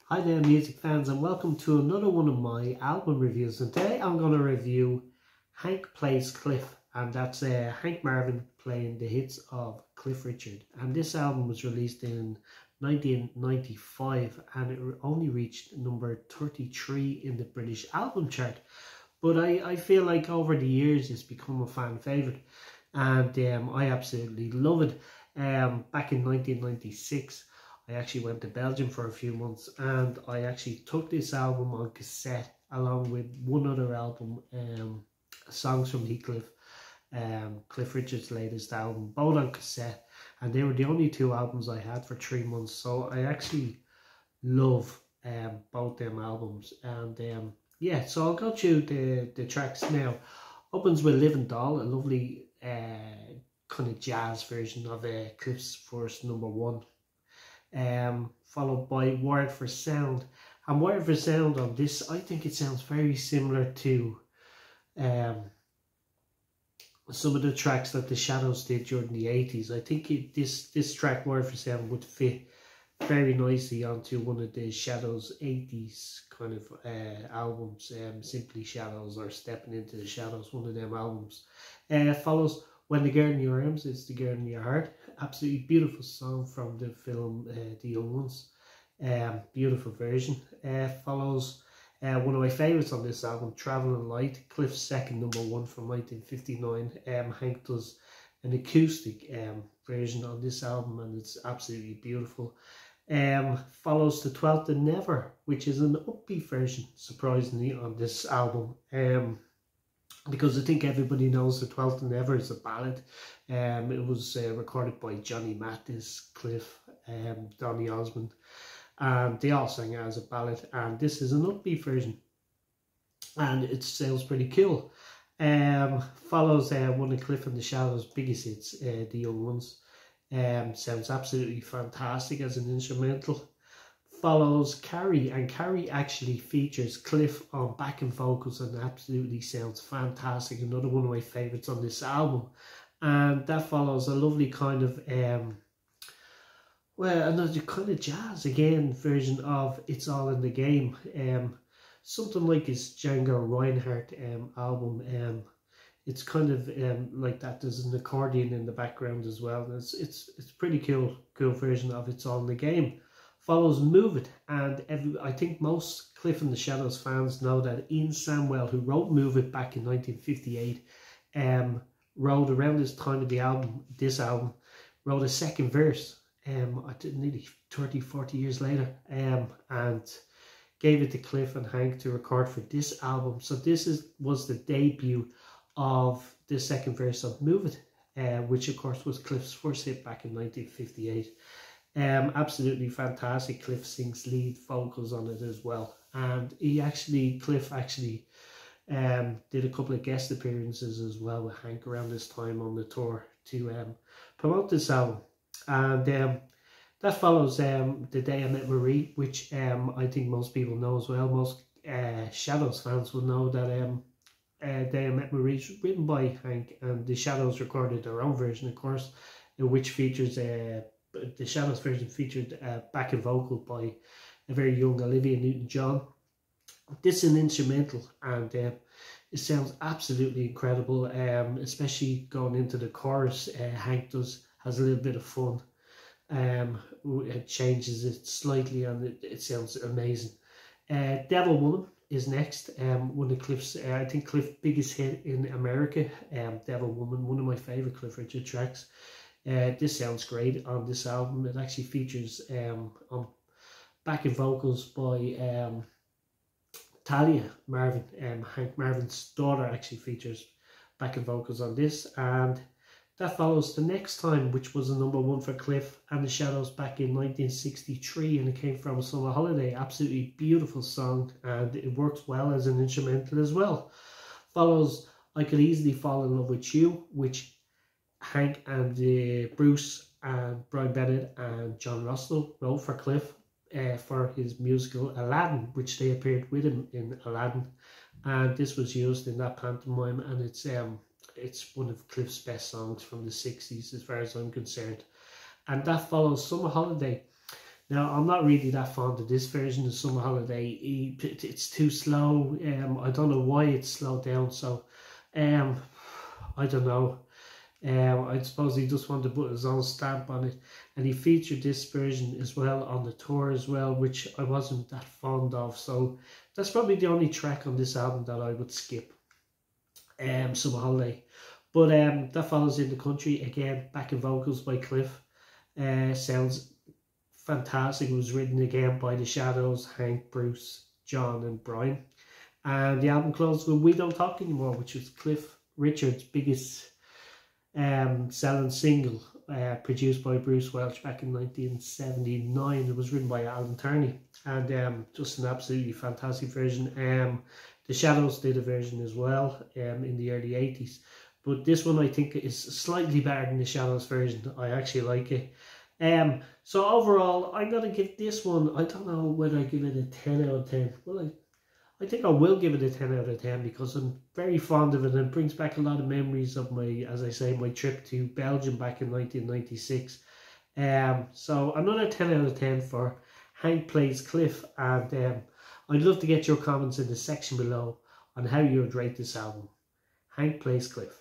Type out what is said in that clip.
Hi there music fans, and welcome to another one of my album reviews. And today I'm going to review Hank Plays Cliff, and that's Hank Marvin playing the hits of Cliff Richard. And this album was released in 1995 and it only reached number 33 in the British album chart. But I feel like over the years it's become a fan favourite, and I absolutely love it. Back in 1996 I actually went to Belgium for a few months, and I actually took this album on cassette along with one other album, Songs from Heathcliff, Cliff Richard's latest album, both on cassette, and they were the only two albums I had for 3 months. So I actually love both them albums, and yeah, so I'll go through the tracks now. Opens with Living Doll, a lovely kind of jazz version of Cliff's first number one. Followed by Wired for Sound. And Wired for Sound on this, I think it sounds very similar to some of the tracks that the Shadows did during the 80s. I think this track, Wired for Sound, would fit very nicely onto one of the Shadows 80s kind of albums, Simply Shadows or Stepping into the Shadows, one of them albums. Follows When the Girl in Your Arms Is the Girl in Your Heart. Absolutely beautiful song from the film The Young Ones. Beautiful version. Follows one of my favourites on this album, Travelling Light, Cliff's second number one from 1959. Hank does an acoustic version on this album, and it's absolutely beautiful. Follows The 12th and Never, which is an upbeat version, surprisingly, on this album. Because I think everybody knows The 12th and Never is a ballad. It was recorded by Johnny Mathis, Cliff, Donny Osmond, and they all sang it as a ballad, and this is an upbeat version, and it sounds pretty cool. Follows one of Cliff and the Shadows' biggest hits, The Young Ones. Sounds absolutely fantastic as an instrumental. Follows Carrie, and Carrie actually features Cliff on backing vocals and absolutely sounds fantastic. Another one of my favourites on this album. And that follows a lovely kind of another kind of jazz again version of It's All in the Game. Something like his Django Reinhardt album. It's kind of like that. There's an accordion in the background as well. It's pretty cool version of It's All in the Game. Follows Move It, and I think most Cliff and the Shadows fans know that Ian Samwell, who wrote Move It back in 1958, wrote around this time of this album, wrote a second verse, nearly 30-40 years later, and gave it to Cliff and Hank to record for this album. So this was the debut of the second verse of Move It, which of course was Cliff's first hit back in 1958. Absolutely fantastic. Cliff sings lead vocals on it as well, and Cliff actually did a couple of guest appearances as well with Hank around this time on the tour to promote this album. And that follows The Day I Met Marie, which I think most people know as well. Most Shadows fans will know that Day I Met Marie is written by Hank, and the Shadows recorded their own version, of course, which features the Shadows version featured backing vocal by a very young Olivia Newton-John. This is an instrumental, and it sounds absolutely incredible, especially going into the chorus. Hank has a little bit of fun. It changes it slightly, and it sounds amazing. Devil Woman is next. One of Cliff's, I think Cliff's biggest hit in America. Devil Woman, one of my favourite Cliff Richard tracks. This sounds great on this album. It actually features on backing vocals by Talia Marvin. Hank Marvin's daughter actually features backing vocals on this, and that follows The Next Time, which was a number one for Cliff and the Shadows back in 1963, and it came from Summer Holiday. Absolutely beautiful song, and it works well as an instrumental as well. Follows I Could Easily Fall in Love with You, which Hank and Bruce and Brian Bennett and John Russell wrote for Cliff for his musical Aladdin, which they appeared with him in Aladdin, and this was used in that pantomime, and it's one of Cliff's best songs from the 60s as far as I'm concerned. And that follows Summer Holiday. Now, I'm not really that fond of this version of Summer Holiday. It's too slow. I don't know why it's slowed down. So, I don't know. I suppose he just wanted to put his own stamp on it. And he featured this version as well on the tour as well, which I wasn't that fond of. So that's probably the only track on this album that I would skip. Summer Holiday. But that follows In the Country, again, backing vocals by Cliff. Sounds fantastic. It was written again by The Shadows, Hank, Bruce, John and Brian. And the album closed with We Don't Talk Anymore, which was Cliff Richard's biggest selling single, produced by Bruce Welch back in 1979. It was written by Alan Turney, and just an absolutely fantastic version. The Shadows did a version as well in the early 80s, but this one I think is slightly better than the Shadows version. I actually like it. So overall, I'm going to give this one, I don't know whether I give it a 10 out of 10. Well, I think I will give it a 10 out of 10 because I'm very fond of it, and it brings back a lot of memories of my, as I say, my trip to Belgium back in 1996. So another 10 out of 10 for Hank Plays Cliff, and I'd love to get your comments in the section below on how you would rate this album. Hank Plays Cliff.